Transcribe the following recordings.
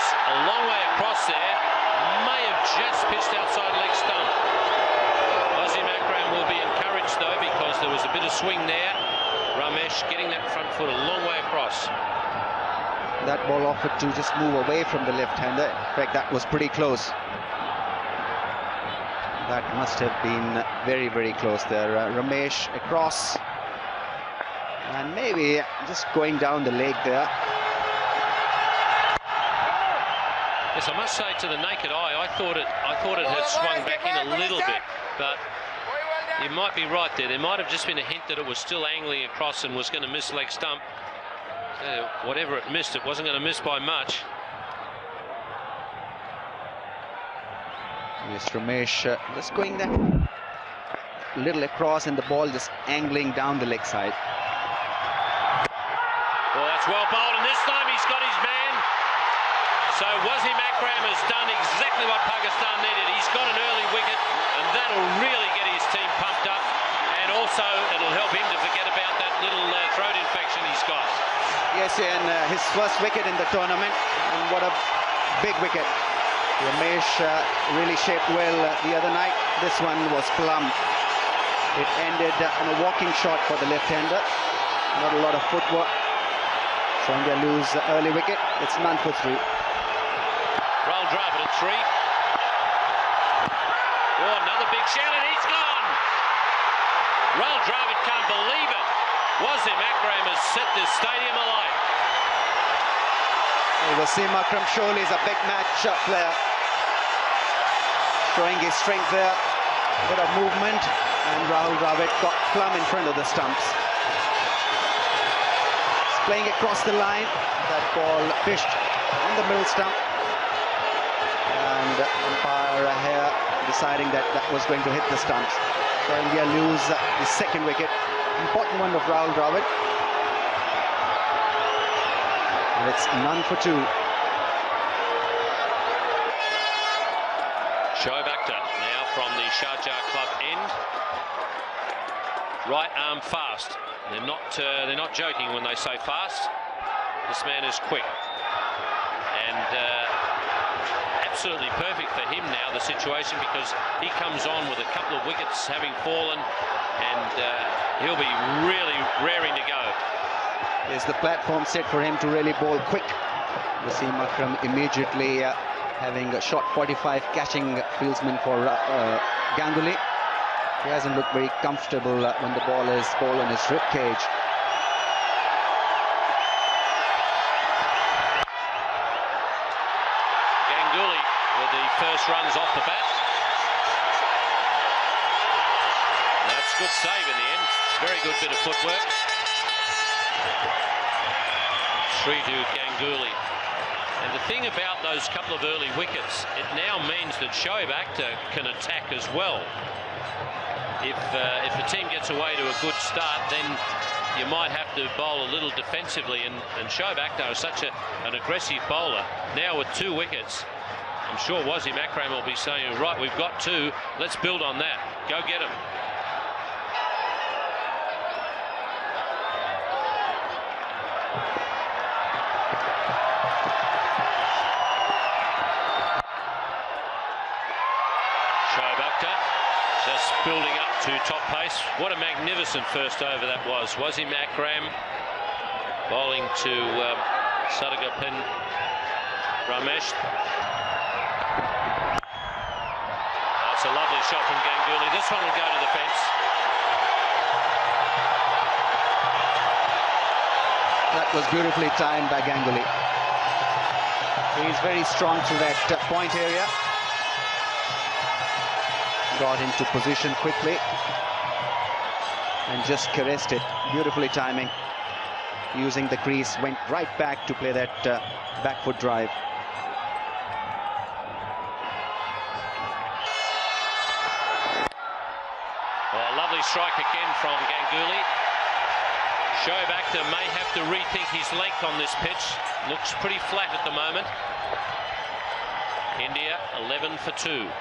was a long way across there. May have just pitched outside leg stump. Wasim Akram will be encouraged though, because there was a bit of swing there. Ramesh getting that front foot a long way across. That ball offered to just move away from the left-hander. In fact, that was pretty close. That must have been very, very close there. Ramesh across. And maybe just going down the leg there. Yes, I must say, to the naked eye, I thought it had swung back in a little bit, but you might be right there. There might have just been a hint that it was still angling across and was going to miss leg stump. Whatever it missed, it wasn't going to miss by much. Yes, Ramesh just going there. A little across, and the ball just angling down the leg side. Well, that's well bowled, and this time he's got his man. So Wasim Akram has done exactly what Pakistan needed. He's got an early wicket, and that'll really get his team pumped up. And also, it'll help him to forget about that little throat infection he's got. Yes, and his first wicket in the tournament, and what a big wicket. Ramesh really shaped well the other night. This one was plumb. It ended on a walking shot for the left-hander. Not a lot of footwork. So India lose the early wicket. It's none for 3. Rahul Dravid at 3. Oh, another big shout, and he's gone. Rahul Dravid can't believe it. Wasim Akram has set this stadium alight. Wasim Akram surely is a big match player. Showing his strength there. Bit of movement, and Rahul Dravid got plumb in front of the stumps. He's playing across the line. That ball pitched on the middle stump. And umpire here deciding that that was going to hit the stumps. So India lose the second wicket. Important one of Rahul Dravid. And it's none for 2. Shoaib Akhtar now from the Sharjah club end. Right arm fast. They're not joking when they say fast. This man is quick. And absolutely perfect for him now, the situation, because he comes on with a couple of wickets having fallen, and he'll be really raring to go. Is the platform set for him to really bowl quick? Wasim Akram immediately having a shot 45, catching fieldsman for Ganguly. He hasn't looked very comfortable when the ball is on his rib cage. Ganguly with the first runs off the bat. That's good save in the end. Very good bit of footwork. 3 to Ganguly. And the thing about those couple of early wickets, it now means that Shoaib Akhtar can attack as well. If the team gets away to a good start, then you might have to bowl a little defensively. And Shoaib Akhtar is such an aggressive bowler. Now with 2 wickets, I'm sure Wasim Akram will be saying, right, we've got 2, let's build on that. Go get him. Just building up to top pace. What a magnificent first over that was. Wasim Akram bowling to Sadagapin Ramesh. That's a lovely shot from Ganguly. This one will go to the fence. That was beautifully timed by Ganguly. He's very strong to that point area. Got into position quickly and just caressed it. Beautifully timing. Using the crease, went right back to play that back foot drive. Well, a lovely strike again from Ganguly. Shoaib Akhtar may have to rethink his length on this pitch. Looks pretty flat at the moment. India 11 for 2.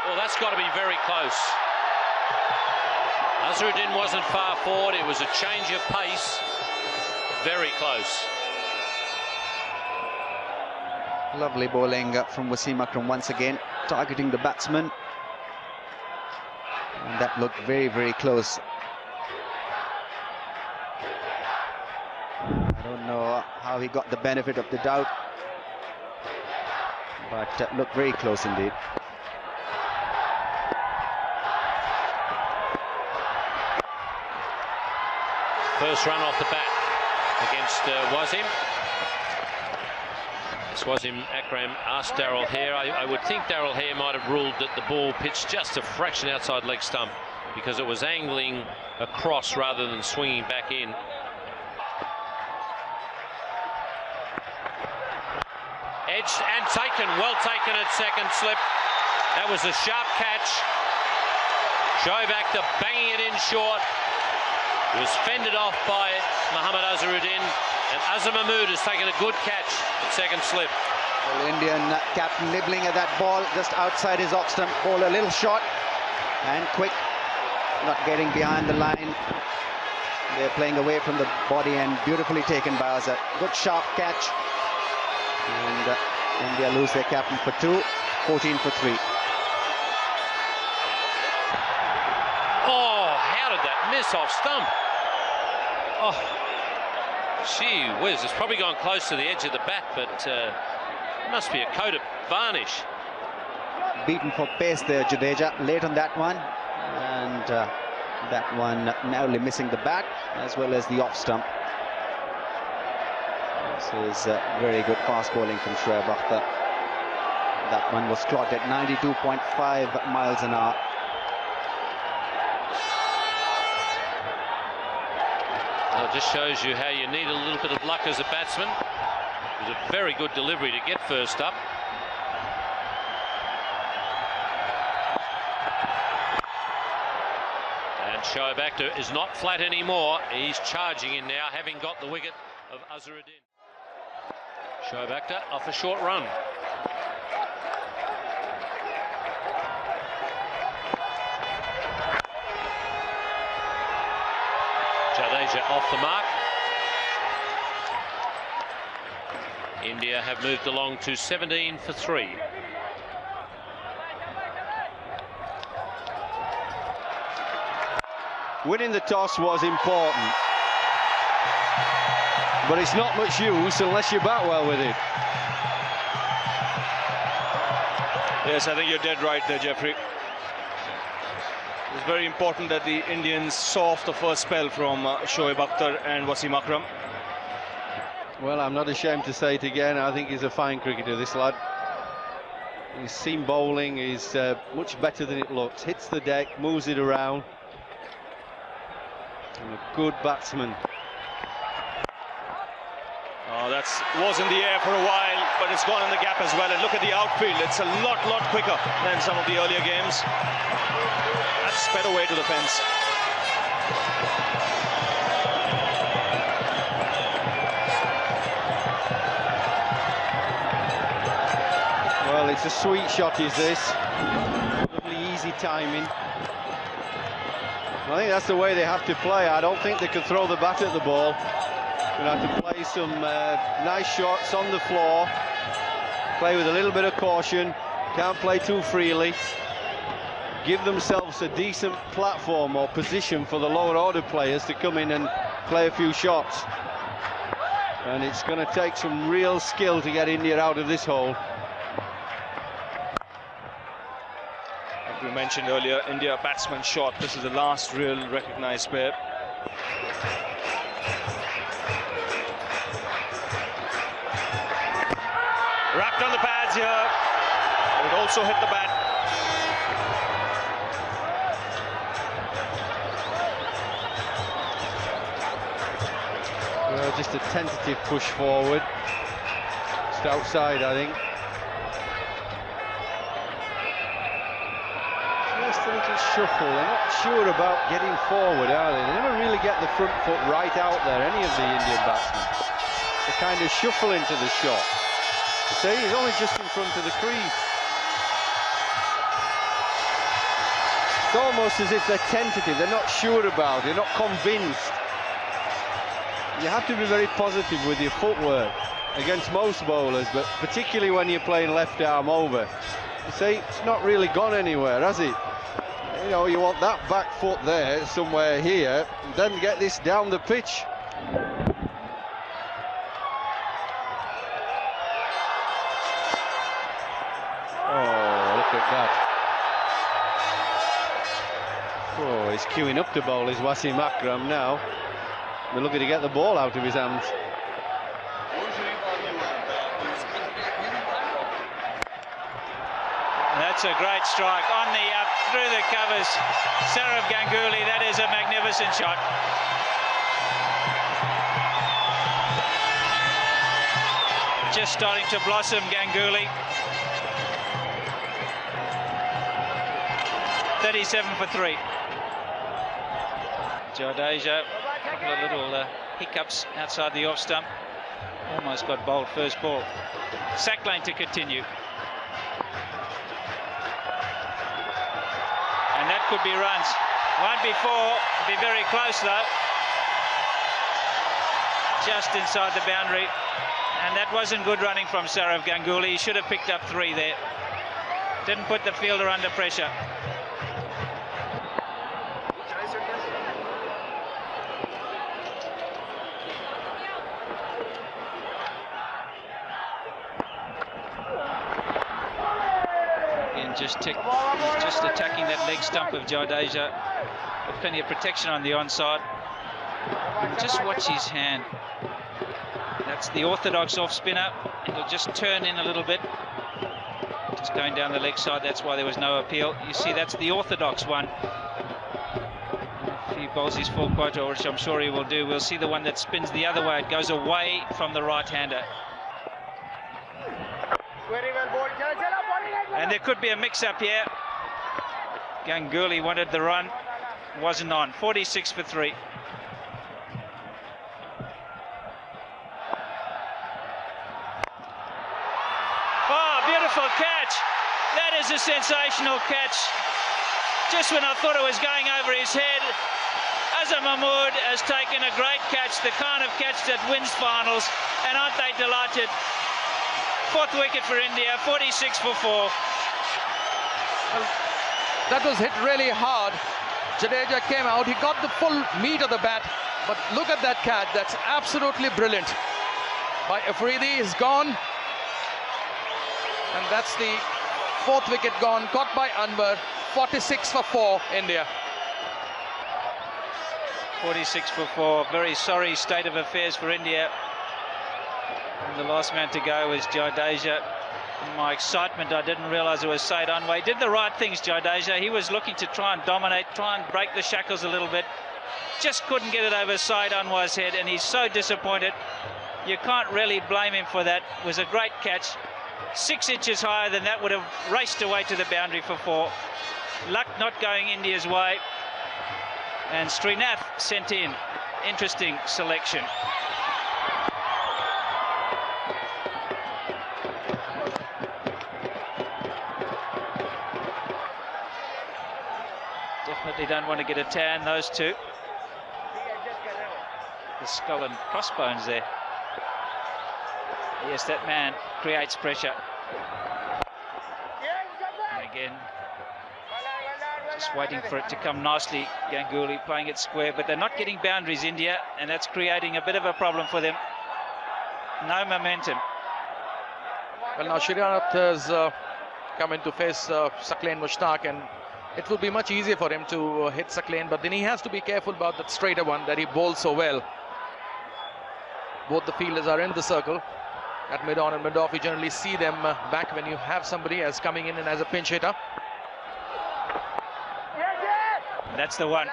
Well, that's got to be very close. Azharuddin wasn't far forward. It was a change of pace. Very close. Lovely bowling from Wasim Akram once again, targeting the batsman. And that looked very, very close. I don't know how he got the benefit of the doubt, but looked very close indeed. First run off the bat against Wasim. Wasim Akram asked Daryl Hare. I would think Daryl Hare might have ruled that the ball pitched just a fraction outside leg stump because it was angling across rather than swinging back in. Edged and taken, well taken at second slip. That was a sharp catch. Shoaib Akhtar banging it in short. It was fended off by Mohammad Azharuddin, and Azhar Mahmood has taken a good catch at second slip. Well, Indian captain nibbling at that ball just outside his off stump. Ball a little short and quick, not getting behind the line. They're playing away from the body and beautifully taken by Azhar. Good sharp catch. And India lose their captain for 2, 14 for 3. Oh, how did that miss off stump? Oh, gee whiz, it's probably gone close to the edge of the bat, but it must be a coat of varnish. Beaten for pace there, Jadeja, late on that one. And that one narrowly missing the bat as well as the off stump. This is very good fast bowling from Shoaib Akhtar. That one was clocked at 92.5 miles an hour. Well, it just shows you how you need a little bit of luck as a batsman. It was a very good delivery to get first up. And Shoaib Akhtar is not flat anymore. He's charging in now, having got the wicket of Azharuddin. Shoaib Akhtar off a short run. Jadeja off the mark. India have moved along to 17 for 3. Winning the toss was important, but it's not much use unless you bat well with it. Yes, I think you're dead right there, Jeffrey. It's very important that the Indians saw off the first spell from Shoaib Akhtar and Wasim Akram. Well, I'm not ashamed to say it again. I think he's a fine cricketer, this lad. His seam bowling is much better than it looks. Hits the deck, moves it around. And a good batsman. Oh, that was in the air for a while, but it's gone in the gap as well. And look at the outfield. It's a lot quicker than some of the earlier games. That's sped away to the fence. Well, it's a sweet shot, is this. Lovely, easy timing. I think that's the way they have to play. I don't think they can throw the bat at the ball. They have to play some nice shots on the floor. Play with a little bit of caution. Can't play too freely. Give themselves a decent platform or position for the lower order players to come in and play a few shots. And it's going to take some real skill to get India out of this hole. Like we mentioned earlier, India batsman shot. This is the last real recognised pair. Wrapped on the pads here. It also hit the bat. Well, just a tentative push forward. Just outside, I think. Just a little shuffle. They're not sure about getting forward, are they? They never really get the front foot right out there, any of the Indian batsmen. They kind of shuffle into the shot. See, he's only just in front of the crease. It's almost as if they're tentative, they're not sure about it, they're not convinced. You have to be very positive with your footwork against most bowlers, but particularly when you're playing left arm over. You see, it's not really gone anywhere, has it? You know, you want that back foot there, somewhere here, and then get this down the pitch. Oh, look at that. Oh, he's queuing up to bowl, is Wasim Akram now. We're looking to get the ball out of his hands. That's a great strike on the up through the covers. Sharjah Ganguly, that is a magnificent shot. Just starting to blossom, Ganguly. 37 for 3. Jadeja, a couple of little hiccups outside the off stump. Almost got bowled first ball. Sack lane to continue. And that could be runs. Won't be 4, be very close though. Just inside the boundary. And that wasn't good running from Sharjah Ganguly. He should have picked up 3 there. Didn't put the fielder under pressure. Just attacking that leg stump of Jadeja. With plenty of protection on the onside. And just watch his hand. That's the orthodox off spinner. It'll just turn in a little bit. Just going down the leg side. That's why there was no appeal. You see, that's the orthodox one. If he bowls his full quota, which I'm sure he will do, we'll see the one that spins the other way. It goes away from the right-hander. And there could be a mix-up here. Ganguly wanted the run, wasn't on. 46 for 3. Oh, beautiful catch. That is a sensational catch. Just when I thought it was going over his head, Azhar Mahmood has taken a great catch, the kind of catch that wins finals, and aren't they delighted? 4th wicket for India, 46 for 4. Well, that was hit really hard. Jadeja came out, he got the full meat of the bat, but look at that catch, that's absolutely brilliant. By Afridi, is gone. And that's the 4th wicket gone, caught by Anwar. 46 for 4, India. 46 for 4, very sorry state of affairs for India. And the last man to go was Jadeja. In my excitement, I didn't realise it was Saeed Anwar. He did the right things, Jadeja. He was looking to try and dominate, try and break the shackles a little bit. Just couldn't get it over Saeed Anwar's head, and he's so disappointed. You can't really blame him for that. It was a great catch. 6 inches higher than that, would have raced away to the boundary for 4. Luck not going India's way. And Srinath sent in. Interesting selection. Definitely don't want to get a tan, those two. The skull and crossbones there. Yes, that man creates pressure. And again, just waiting for it to come nicely. Ganguly playing it square, but they're not getting boundaries, India, and that's creating a bit of a problem for them. No momentum. Well, now Srinath has come in to face Saqlain Mushtaq, and it will be much easier for him to hit Saqlain, but then he has to be careful about that straighter one that he bowls so well. Both the fielders are in the circle. At mid-on and mid-off, you generally see them back when you have somebody as coming in and as a pinch hitter. That's the one.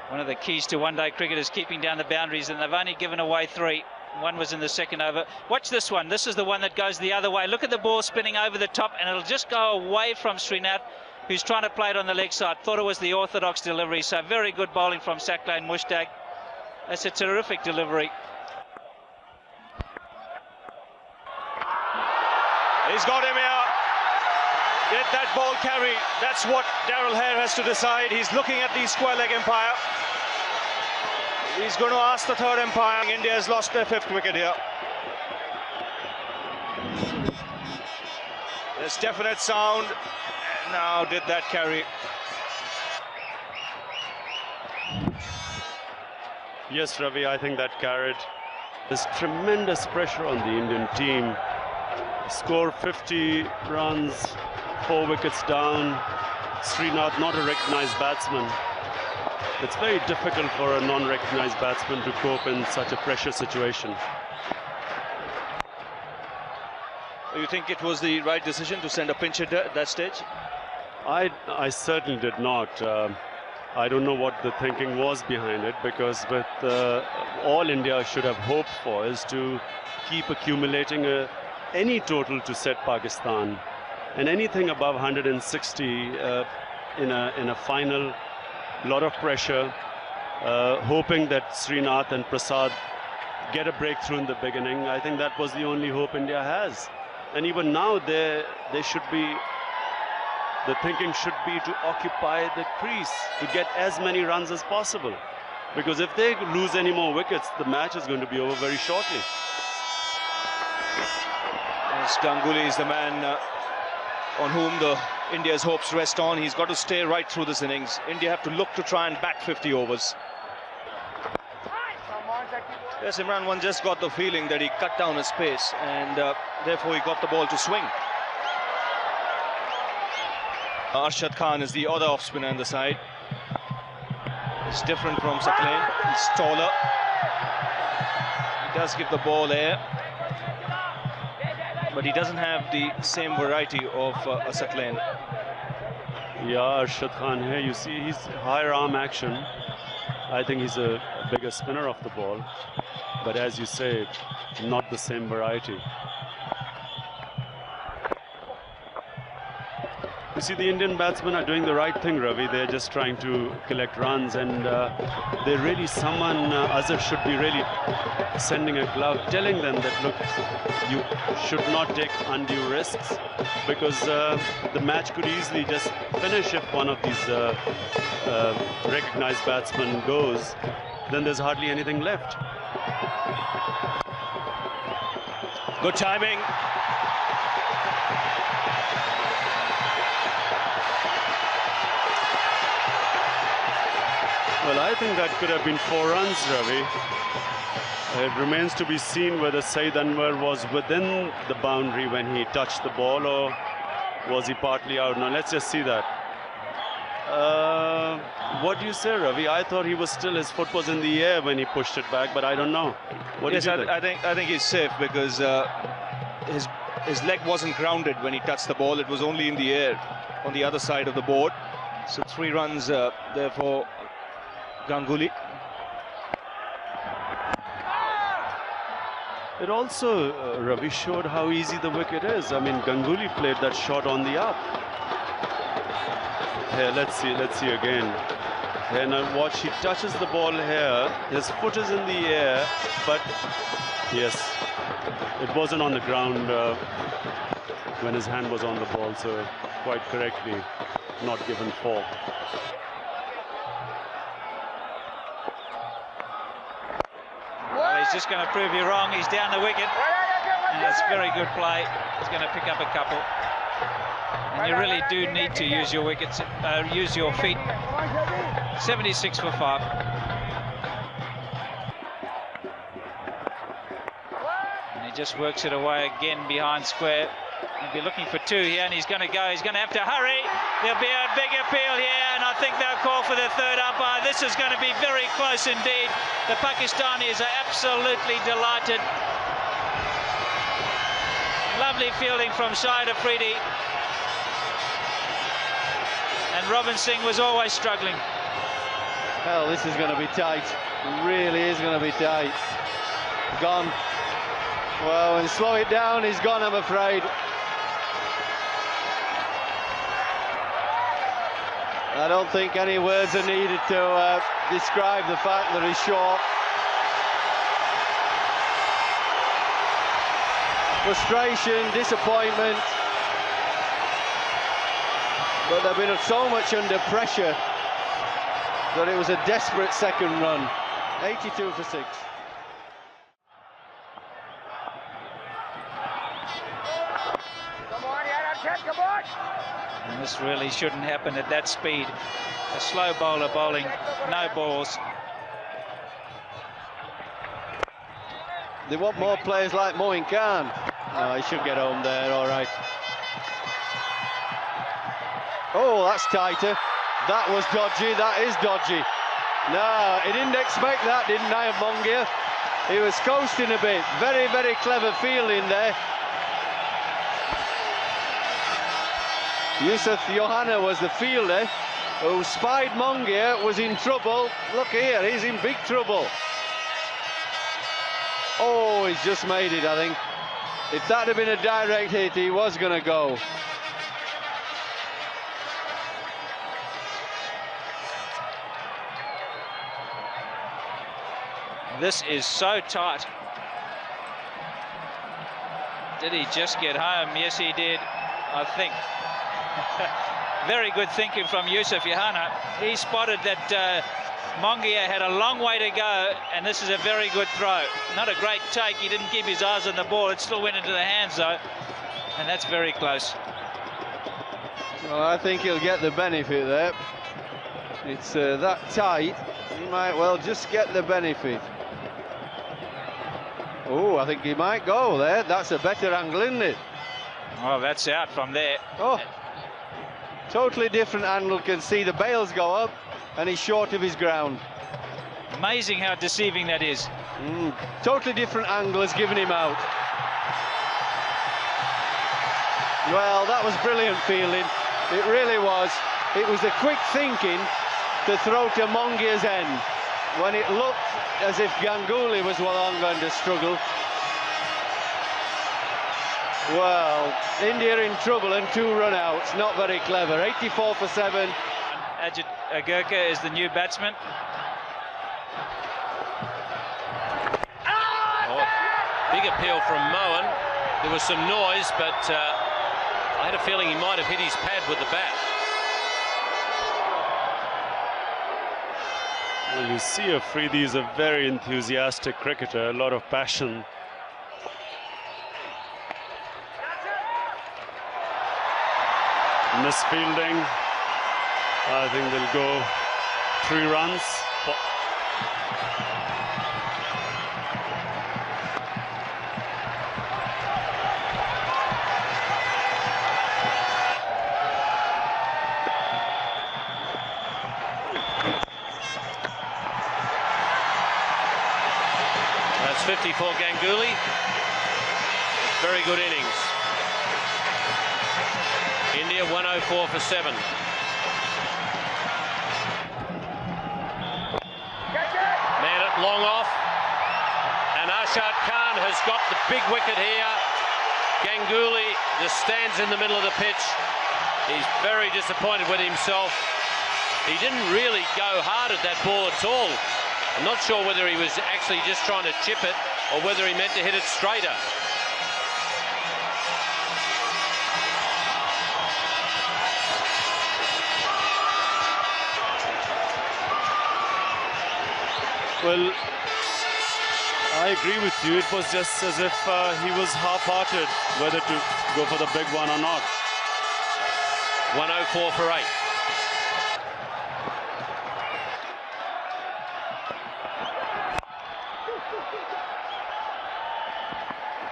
One of the keys to one-day cricket is keeping down the boundaries, and they've only given away 3. One was in the second over. Watch this one. This is the one that goes the other way. Look at the ball spinning over the top, and it'll just go away from Srinath, who's trying to play it on the leg side. Thought it was the orthodox delivery, so very good bowling from Saqlain Mushtaq. That's a terrific delivery. He's got him out. Get that ball carry. That's what Daryl Hare has to decide. He's looking at the square leg umpire. He's going to ask the third umpire. India has lost their 5th wicket here. There's definite sound. Now did that carry. Yes, Ravi, I think that carried. There's tremendous pressure on the Indian team. Score 50 runs, 4 wickets down. Srinath, not a recognized batsman. It's very difficult for a non-recognized batsman to cope in such a pressure situation. You think it was the right decision to send a pinch hitter at that stage? I certainly did not. I don't know what the thinking was behind it, because with all India should have hoped for is to keep accumulating any total to set Pakistan, and anything above 160 in a final. Lot of pressure, hoping that Srinath and Prasad get a breakthrough in the beginning. I think that was the only hope India has, and even now they should be. The thinking should be to occupy the crease, to get as many runs as possible, because if they lose any more wickets, the match is going to be over very shortly. Yes, Ganguly is the man on whom the India's hopes rest on. He's got to stay right through this innings. India have to look to try and back 50 overs. Yes, Imran, one just got the feeling that he cut down his pace, and therefore he got the ball to swing. Arshad Khan is the other off-spinner on the side. He's different from Sakleen. He's taller. He does give the ball air, but he doesn't have the same variety of a Sakleen. Yeah, Arshad Khan here, you see he's higher arm action. I think he's a bigger spinner of the ball, but as you say, not the same variety. You see, the Indian batsmen are doing the right thing, Ravi. They're just trying to collect runs, and they really, Azhar should be really sending a glove, telling them that, look, you should not take undue risks, because the match could easily just finish if one of these recognized batsmen goes. Then there's hardly anything left. Good timing. Well, I think that could have been 4 runs, Ravi. It remains to be seen whether Saeed Anwar was within the boundary when he touched the ball, or was he partly out. Now, let's just see that. What do you say, Ravi? I thought he was still, his foot was in the air when he pushed it back, but I don't know. What do you think? I think he's safe, because his leg wasn't grounded when he touched the ball. It was only in the air on the other side of the board. So 3 runs therefore Ganguly. It also, Ravi, showed how easy the wicket is. I mean, Ganguly played that shot on the up. Here, let's see again. Here, now watch, he touches the ball here. His foot is in the air, but yes, it wasn't on the ground when his hand was on the ball, so quite correctly not given 4. Well, he's just going to prove you wrong. He's down the wicket, and it's very good play. He's going to pick up a couple, and you really do need to use your wickets, use your feet. 76 for 5. And he just works it away again behind square. He'll be looking for 2 here, and he's going to go. He's going to have to hurry. There'll be a big appeal here, and I think they'll call for the third umpire. This is going to be very close indeed. The Pakistanis are absolutely delighted. Lovely fielding from Shahid Afridi. And Robin Singh was always struggling. Well, this is going to be tight. It really is going to be tight. Gone. Well, and slow it down, he's gone, I'm afraid. I don't think any words are needed to describe the fact that he's short. Frustration, disappointment. but they've been so much under pressure that it was a desperate second run. 82 for 6. And this really shouldn't happen at that speed. A slow bowler bowling, no balls. They want more players like Moin Khan. No, he should get home there, all right. Oh, that's tighter. That was dodgy, that is dodgy. No, he didn't expect that, didn't I, Mongia? He was coasting a bit. Very, very clever fielding there. Yusuf Johanna was the fielder who spied Mongia, was in trouble. Look here, he's in big trouble. Oh, he's just made it, I think. If that had been a direct hit, he was going to go. This is so tight. Did he just get home? Yes, he did, I think. Very good thinking from Yusuf Johanna. He spotted that Mongia had a long way to go, and this is a very good throw. Not a great take. He didn't keep his eyes on the ball. It still went into the hands, though, and that's very close. Well, I think he'll get the benefit there. It's that tight. He might well just get the benefit. Oh, I think he might go there. That's a better angle, isn't it? Oh, that's out from there. Oh, totally different angle. Can see the bails go up, and he's short of his ground. Amazing how deceiving that is. Totally different angle has given him out. Well, that was brilliant fielding. It really was. It was the quick thinking to throw to Mongia's end when it looked as if Ganguly was long going to struggle. Well, India in trouble and 2 run-outs. Not very clever. 84 for 7. Ajit Gurkha is the new batsman. Oh, big appeal from Mohan. There was some noise, but I had a feeling he might have hit his pad with the bat. Well, you see Afridi is a very enthusiastic cricketer, a lot of passion. Misfielding. I think they'll go 3 runs. That's 50 for Ganguly. Very good innings. India 104 for 7. Man at long off, and Arshad Khan has got the big wicket here. Ganguly just stands in the middle of the pitch. He's very disappointed with himself. He didn't really go hard at that ball at all. I'm not sure whether he was actually just trying to chip it or whether he meant to hit it straighter. Well, I agree with you. It was just as if he was half-hearted whether to go for the big one or not. 104 for 8.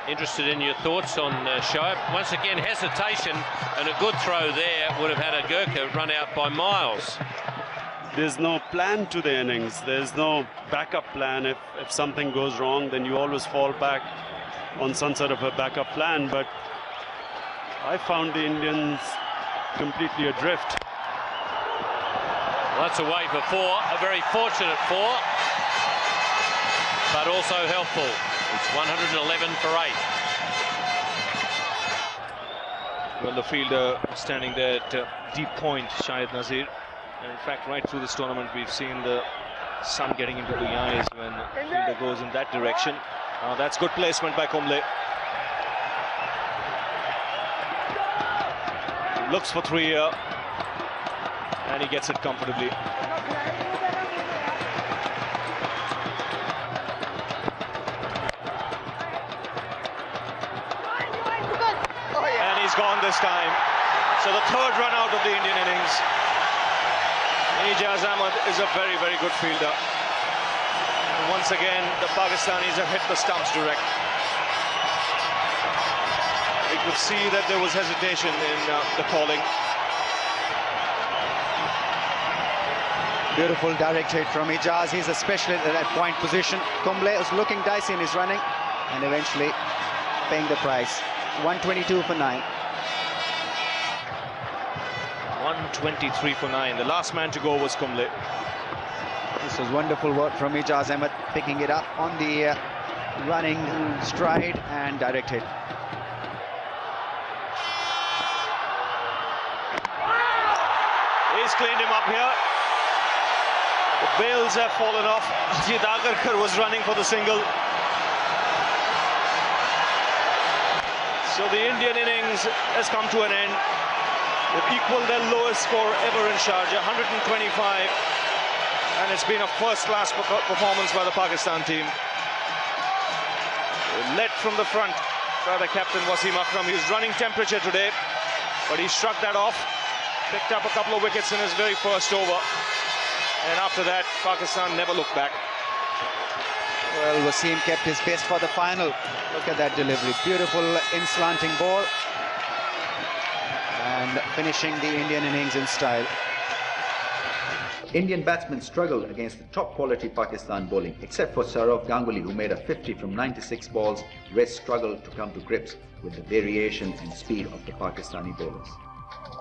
Interested in your thoughts on Shoaib. Once again, hesitation, and a good throw there would have had a Gurkha run out by miles. There's no plan to the innings. There's no backup plan. If something goes wrong, then you always fall back on some sort of a backup plan. But I found the Indians completely adrift. Well, that's away for 4. A very fortunate 4, but also helpful. It's 111 for 8. Well, the fielder standing there at deep point, Shahid Nazir. And in fact, right through this tournament, we've seen the sun getting into the eyes when the fielder goes in that direction. That's good placement by Kumble. Looks for 3 here. and he gets it comfortably. And he's gone this time. So the third run out of the Indian innings. Ijaz Ahmed is a very, very good fielder. And once again, the Pakistanis have hit the stumps direct. You could see that there was hesitation in the calling. Beautiful direct hit from Ijaz. He's a specialist at that point position. Kumble was looking dicey in his running and eventually paying the price. 122 for 9. 123 for 9. The last man to go was Kumble. This was wonderful work from Ijaz Ahmed, picking it up on the running stride and direct hit. He's cleaned him up here. The bails have fallen off. Ajit Agarkar was running for the single. So the Indian innings has come to an end. They've equaled their lowest score ever in Sharjah, 125. And it's been a first-class performance by the Pakistan team. Led from the front by the captain Wasim Akram. He was running temperature today, but he struck that off. Picked up a couple of wickets in his very first over. And after that, Pakistan never looked back. Well, Wasim kept his best for the final. Look at that delivery. Beautiful in-slanting ball. And finishing the Indian innings in style. Indian batsmen struggled against the top quality Pakistan bowling. Except for Sourav Ganguly, who made a 50 from 96 balls, rest struggled to come to grips with the variation and speed of the Pakistani bowlers.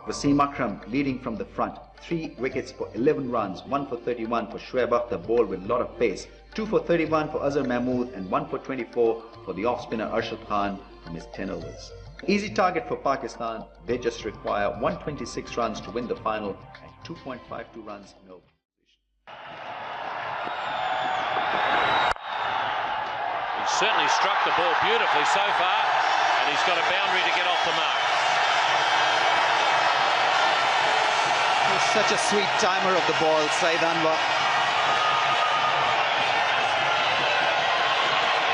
Wasim Akram leading from the front, 3 wickets for 11 runs, 1 for 31 for Shoaib Akhtar, bowled with a lot of pace, 2 for 31 for Azhar Mahmood and 1 for 24 for the off-spinner Arshad Khan from his 10 overs. Easy target for Pakistan. They just require 126 runs to win the final and 2.52 runs in over. He certainly struck the ball beautifully so far, and he's got a boundary to get off the mark. He's such a sweet timer of the ball, Saeed Anwar.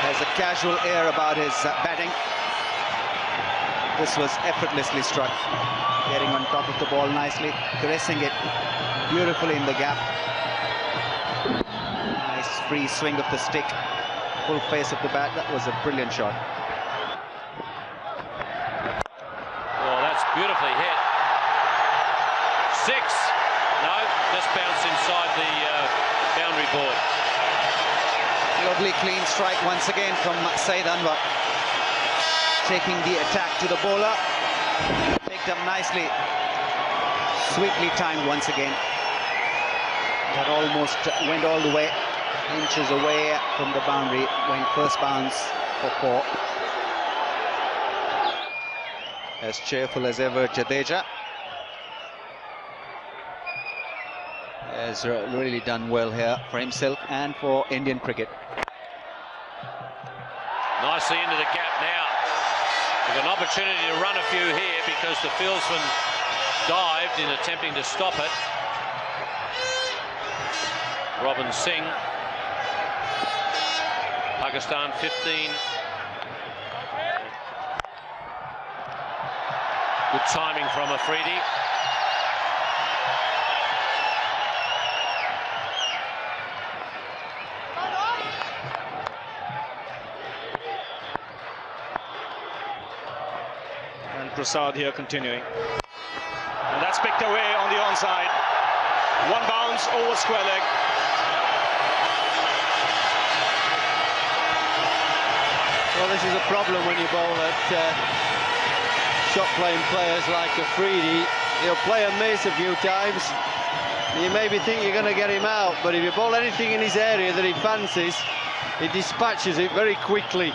Has a casual air about his batting. This was effortlessly struck, getting on top of the ball nicely, caressing it beautifully in the gap. Nice free swing of the stick, full face of the bat. That was a brilliant shot. Oh, that's beautifully hit. 6. No, just bounced inside the boundary board. Lovely clean strike once again from Saeed Anwar. Taking the attack to the bowler. Picked up nicely. Sweetly timed once again. That almost went all the way. Inches away from the boundary. Went first bounce for 4. As cheerful as ever, Jadeja has really done well here for himself and for Indian cricket. Nicely into the gap now. With an opportunity to run a few here because the fieldsman dived in attempting to stop it. Robin Singh. Pakistan 15. Good timing from Afridi. Prasad here continuing, and that's picked away on the onside. 1 bounce over square leg. Well, this is a problem when you bowl at shot-playing players like Afridi. He'll play a miss a few times. You maybe think you're going to get him out, but if you bowl anything in his area that he fancies, he dispatches it very quickly.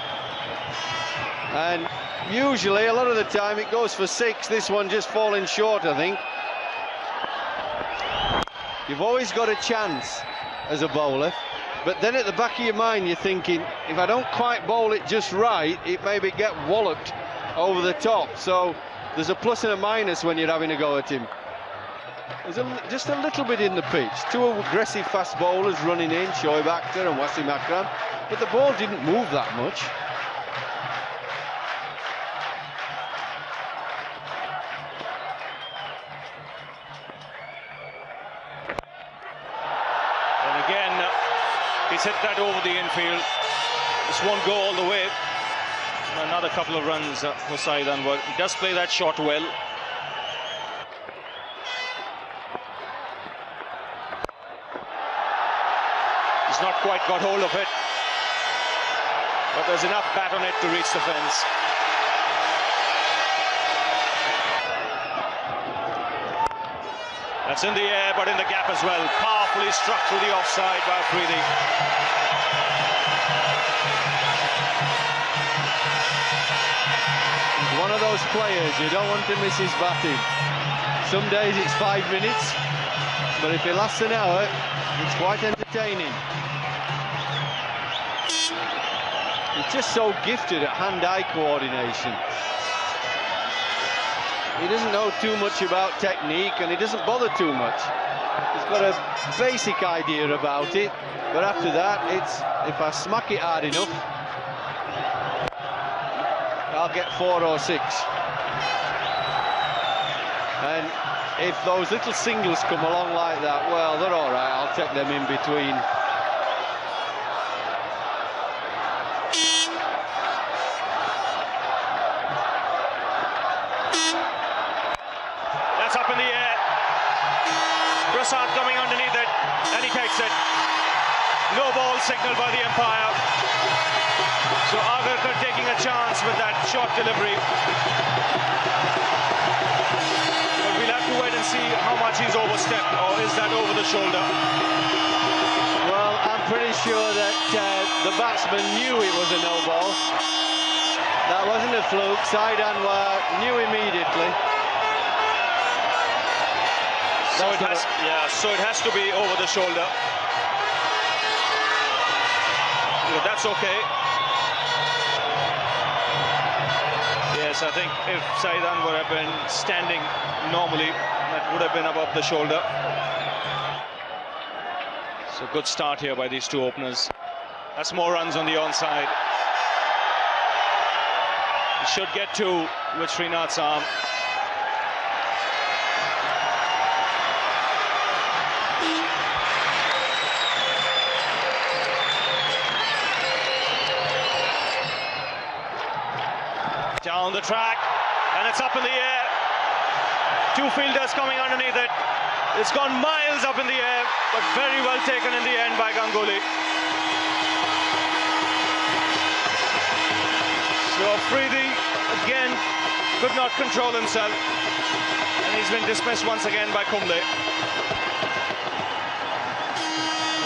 And usually, a lot of the time, it goes for 6. This one just falling short, I think. You've always got a chance as a bowler, but then at the back of your mind, you're thinking, if I don't quite bowl it just right, it maybe get walloped over the top. So there's a plus and a minus when you're having a go at him. There's just a little bit in the pitch. Two aggressive fast bowlers running in, Shoaib Akhtar and Wasim Akram, but the ball didn't move that much. And again, he's hit that over the infield. This won't go all the way. Another couple of runs for Saeed Anwar. He does play that shot well. He's not quite got hold of it, but there's enough bat on it to reach the fence. That's in the air, but in the gap as well. Powerfully struck through the offside by Afridi. He's one of those players you don't want to miss his batting. Some days it's 5 minutes, but if it lasts an hour, it's quite entertaining. He's just so gifted at hand-eye coordination. He doesn't know too much about technique, and he doesn't bother too much. He's got a basic idea about it, but after that, it's if I smack it hard enough, I'll get 4 or 6. And if those little singles come along like that, well, they're all right. I'll take them in between. That's up in the air. Prasad coming underneath it, and he takes it. No ball signaled by the umpire. So Agarkar taking a chance with that short delivery. But we'll have to wait and see how much he's overstepped, or is that over the shoulder? Well, I'm pretty sure that the batsman knew it was a no ball. That wasn't a fluke. Saeed Anwar knew immediately. So it has to be over the shoulder. But that's okay. Yes, I think if Saeed Anwar had been standing normally, that would have been above the shoulder. So good start here by these two openers. That's more runs on the onside. He should get 2 with Srinath's arm. Down the track, and it's up in the air. 2 fielders coming underneath it. It's gone miles up in the air, but very well taken in the end by Ganguly. So Afridi again could not control himself, and he's been dismissed once again by Kumble.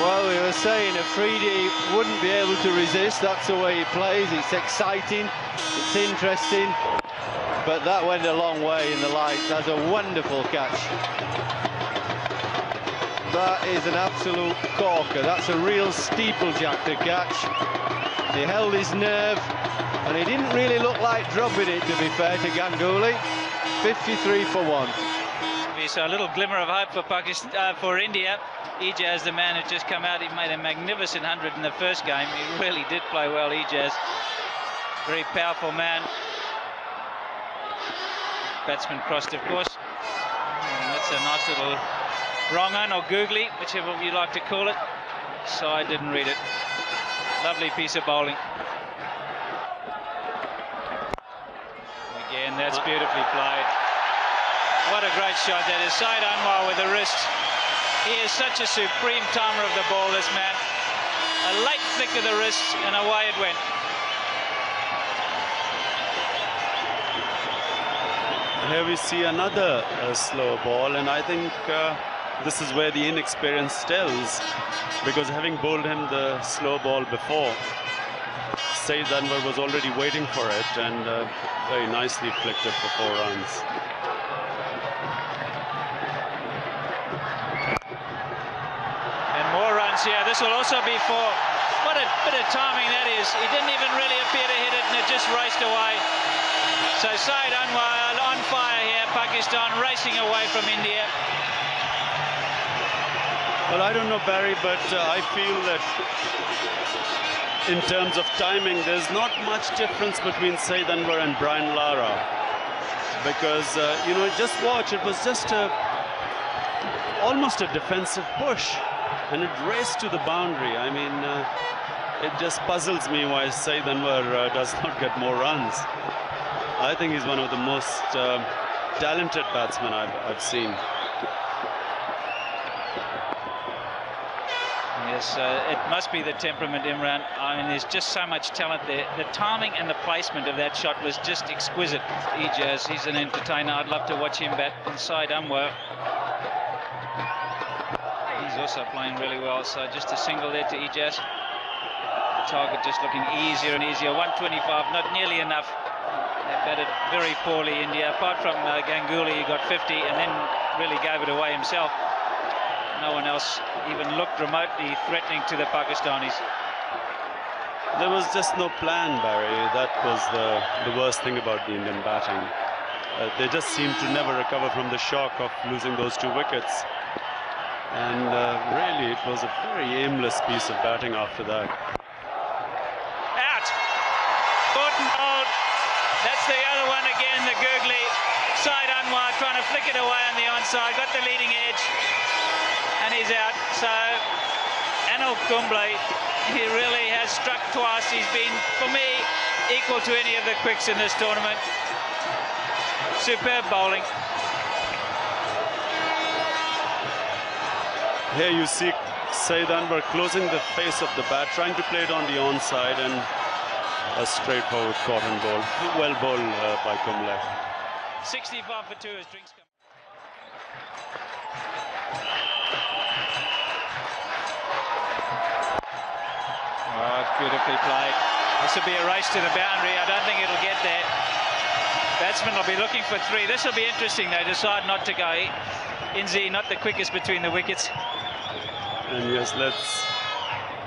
Well, we were saying Afridi wouldn't be able to resist. That's the way he plays. It's exciting, it's interesting, but that went a long way in the light. That's a wonderful catch. That is an absolute corker. That's a real steeplejack to catch. He held his nerve, and he didn't really look like dropping it, to be fair to Ganguly. 53 for 1. We saw a little glimmer of hope for Pakistan, for India. Ijaz, the man who just come out, he made a magnificent 100 in the first game. He really did play well, Ijaz. Very powerful man. Batsman crossed, of course. And that's a nice little wrong-un or googly, whichever you like to call it. So I didn't read it. Lovely piece of bowling. Again, that's beautifully played. What a great shot that is. Saeed Anwar with the wrist. He is such a supreme timer of the ball, this man. A late flick of the wrist, and away it went. Here we see another slow ball, and I think this is where the inexperience tells, because having bowled him the slow ball before, Saeed Anwar was already waiting for it, and very nicely flicked it for 4 runs. And more runs here. This will also be 4. What a bit of timing that is. He didn't even really appear to hit it, and it just raced away. So Saeed Anwar on fire here. Pakistan racing away from India. Well, I don't know, Barry, but I feel that in terms of timing, there's not much difference between Saeed Anwar and Brian Lara. Because, you know, just watch, it was just almost a defensive push. And it raced to the boundary. I mean, it just puzzles me why Saeed Anwar does not get more runs. I think he's one of the most talented batsmen I've seen. Yes, it must be the temperament, Imran. I mean, there's just so much talent there. The timing and the placement of that shot was just exquisite. Ijaz, he's an entertainer. I'd love to watch him bat inside Anwar. He's also playing really well, so just a single there to Ijaz. The target just looking easier and easier. 125, not nearly enough. They batted very poorly, India. Apart from Ganguly, he got 50 and then really gave it away himself. No one else even looked remotely threatening to the Pakistanis. There was just no plan, Barry. That was the worst thing about the Indian batting. They just seemed to never recover from the shock of losing those 2 wickets. And really, it was a very aimless piece of batting after that. Out! Caught and bowled. That's the other one again, the googly. Side Anwar trying to flick it away on the onside. Got the leading edge. And he's out. So, Anil Kumble, he really has struck twice. He's been, for me, equal to any of the quicks in this tournament. Superb bowling. Here you see Saeed Anwar closing the face of the bat, trying to play it on the onside, and a straightforward cotton ball. Well bowled by Kumble. 65 for 2 as drinks come. Oh, beautifully played. This will be a race to the boundary. I don't think it'll get there. Batsman will be looking for 3. This will be interesting. They decide not to go. Inzi not the quickest between the wickets. And yes,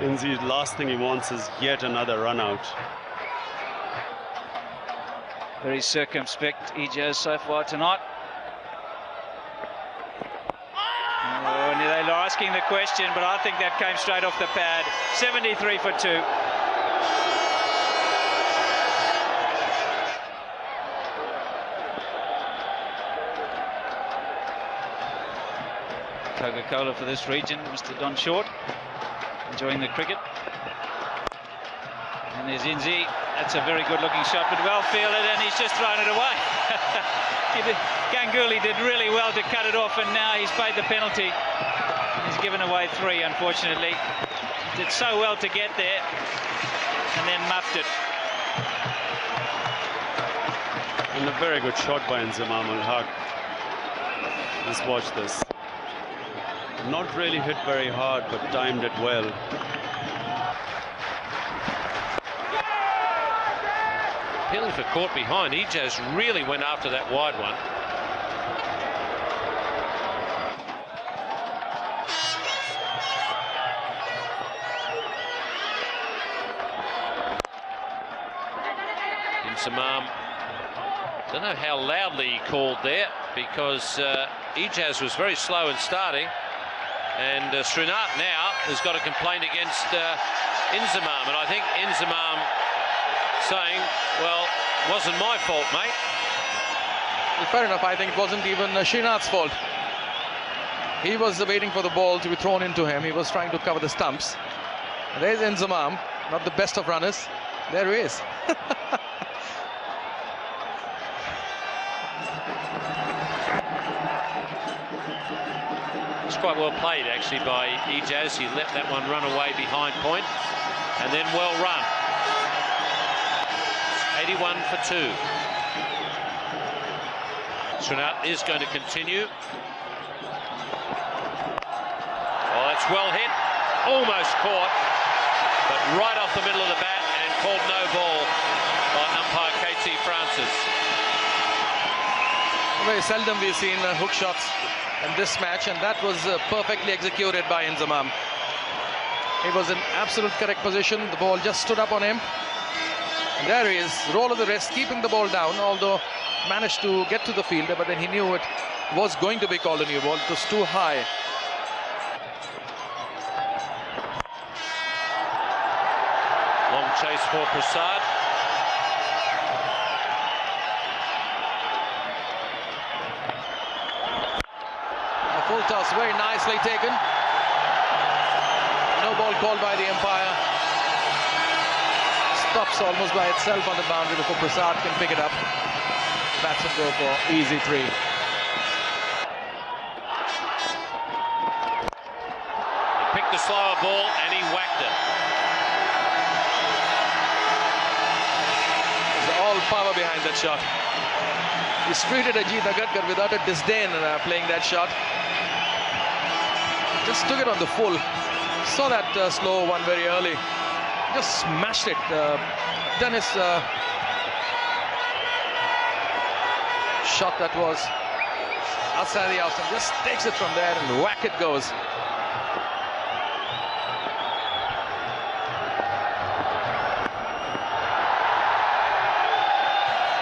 Inzi, last thing he wants is yet another run out. Very circumspect Ijaz so far tonight. Oh, and they're asking the question, but I think that came straight off the pad. 73 for 2. Coca-Cola for this region, Mr. Don Short, enjoying the cricket. And there's Inzi. That's a very good-looking shot, but well fielded, and he's just thrown it away. Ganguly did really well to cut it off, and now he's paid the penalty. He's given away 3, unfortunately. Did so well to get there, and then muffed it. And a very good shot by Inzamam ul-Haq. Just watch this. Not really hit very hard, but timed it well. Appealing for caught behind. Ijaz really went after that wide one. Inzamam, don't know how loudly he called there, because Ijaz was very slow in starting. And Srinath now has got a complaint against Inzamam, and I think Inzamam saying, well, wasn't my fault, mate. Well, fair enough. I think it wasn't even Srinath's fault. He was waiting for the ball to be thrown into him. He was trying to cover the stumps. There's Inzamam, not the best of runners. There he is. Quite well played actually by Ijaz. He let that one run away behind point, and then well run. 81 for 2. Srinath is going to continue. Oh, that's well hit, almost caught, but right off the middle of the bat, and called no ball by umpire KT Francis. Very seldom we've seen hook shots in this match, and that was perfectly executed by Inzamam. He was in absolute correct position. The ball just stood up on him. And there he is, roll of the wrist, keeping the ball down, although managed to get to the fielder, but then he knew it was going to be called a new ball. It was too high. chase for Prasad. A full toss, very nicely taken. No ball called by the umpire. Stops almost by itself on the boundary before Prasad can pick it up. Batsman go for easy 3. He picked the slower ball and he whacked it. There's all power behind that shot. He treated Ajit Agarkar without a disdain playing that shot. Just took it on the full. Saw that slow one very early. Just smashed it. Dennis shot that was outside the outside. Just takes it from there and whack it goes.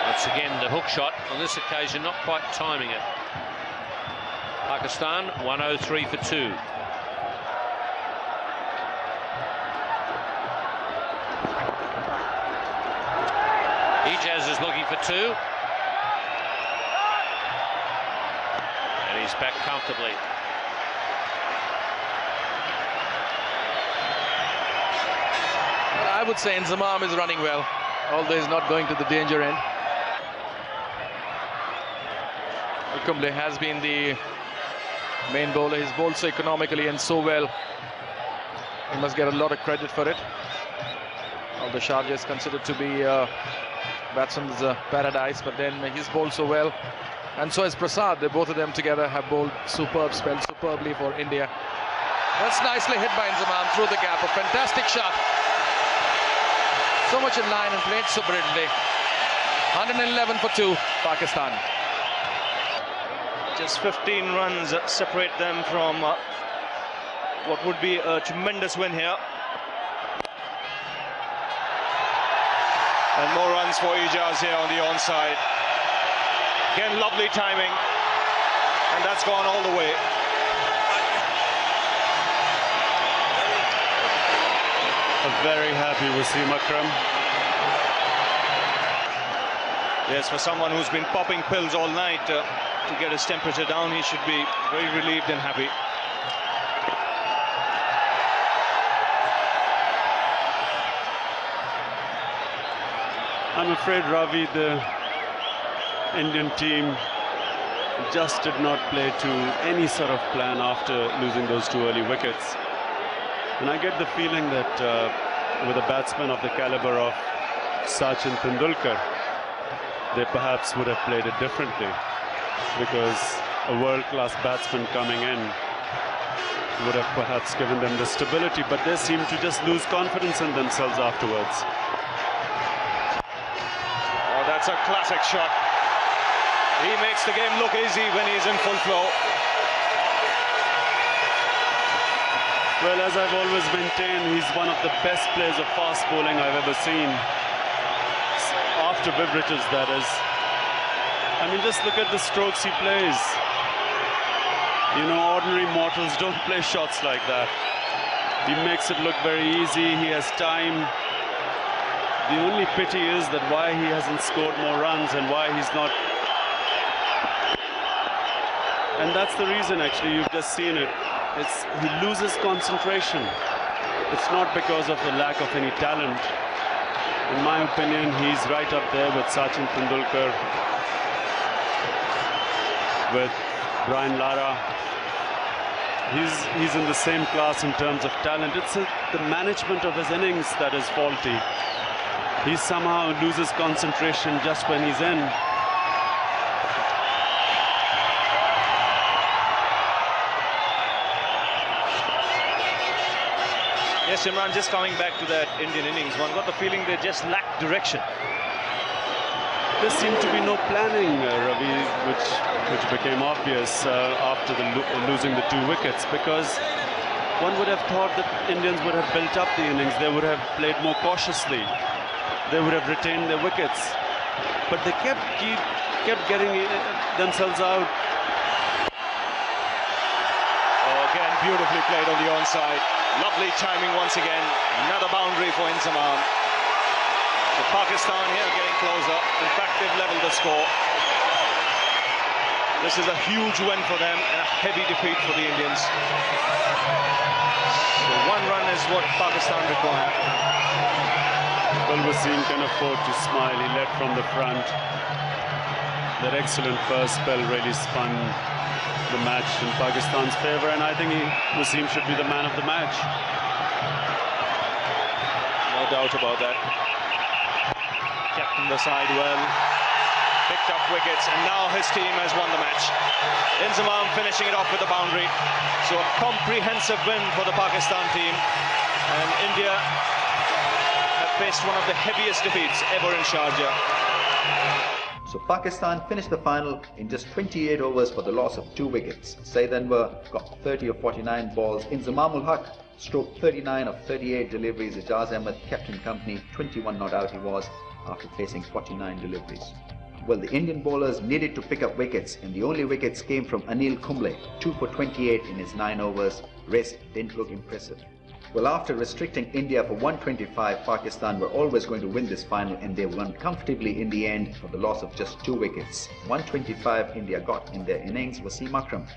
Once again, the hook shot on this occasion, not quite timing it. Pakistan 103 for 2. Ijaz is looking for 2. And he's back comfortably. Well, I would say Inzamam is running well, although he's not going to the danger end. Kumble has been the main bowler. He's bowled so economically and so well. He must get a lot of credit for it. Although Sharjah is considered to be batsman's paradise, but then he's bowled so well. And so is Prasad. Both of them together have bowled spelled superbly for India. That's nicely hit by Inzamam through the gap. A fantastic shot. So much in line and played so brilliantly. 111 for 2, Pakistan. Just 15 runs separate them from what would be a tremendous win here. And more runs for Ijaz here on the onside. Again, lovely timing. And that's gone all the way. A very happy Wasim Akram. Yes, for someone who's been popping pills all night to get his temperature down, he should be very relieved and happy. I'm afraid, Ravi, the Indian team just did not play to any sort of plan after losing those 2 early wickets. And I get the feeling that with a batsman of the caliber of Sachin Tendulkar, they perhaps would have played it differently, because a world-class batsman coming in would have perhaps given them the stability, but they seem to just lose confidence in themselves afterwards. Oh, that's a classic shot. He makes the game look easy when he's in full flow. Well, as I've always maintained, he's one of the best players of fast bowling I've ever seen. After Beverages, that is. I mean, just look at the strokes he plays. You know, ordinary mortals don't play shots like that. He makes it look very easy. He has time. The only pity is that why he hasn't scored more runs and why he's not. And that's the reason, actually. You've just seen it. He loses concentration. It's not because of the lack of any talent. In my opinion, he's right up there with Sachin Tendulkar, with Brian Lara. He's in the same class in terms of talent. It's the management of his innings that is faulty. He somehow loses concentration just when he's in. Yes, Imran, just coming back to that Indian innings, one got the feeling they just lacked direction. There seemed to be no planning, Ravi, which became obvious after losing the 2 wickets, because one would have thought that Indians would have built up the innings. They would have played more cautiously. They would have retained their wickets, but they kept getting themselves out. Oh, again, beautifully played on the onside. Lovely timing once again. Another boundary for Inzamam. Pakistan here getting closer. In fact, they've leveled the score. This is a huge win for them and a heavy defeat for the Indians. So 1 run is what Pakistan require. Well, Wasim can afford to smile. He led from the front. That excellent first spell really spun the match in Pakistan's favour, and I think Wasim should be the man of the match. No doubt about that. Captained the side well. Picked up wickets, and now his team has won the match. Inzamam finishing it off with a boundary. So a comprehensive win for the Pakistan team, and India have faced one of the heaviest defeats ever in Sharjah. So Pakistan finished the final in just 28 overs for the loss of 2 wickets. Saeed Anwar got 30 of 49 balls. Inzamam ul Haq stroked 39 of 38 deliveries. Ijaz Ahmed kept him company. 21 not out he was after facing 49 deliveries. Well, the Indian bowlers needed to pick up wickets, and the only wickets came from Anil Kumble, 2 for 28 in his 9 overs. Rest didn't look impressive. Well, after restricting India for 125, Pakistan were always going to win this final, and they won comfortably in the end for the loss of just 2 wickets. 125 India got in their innings. Wasim Akram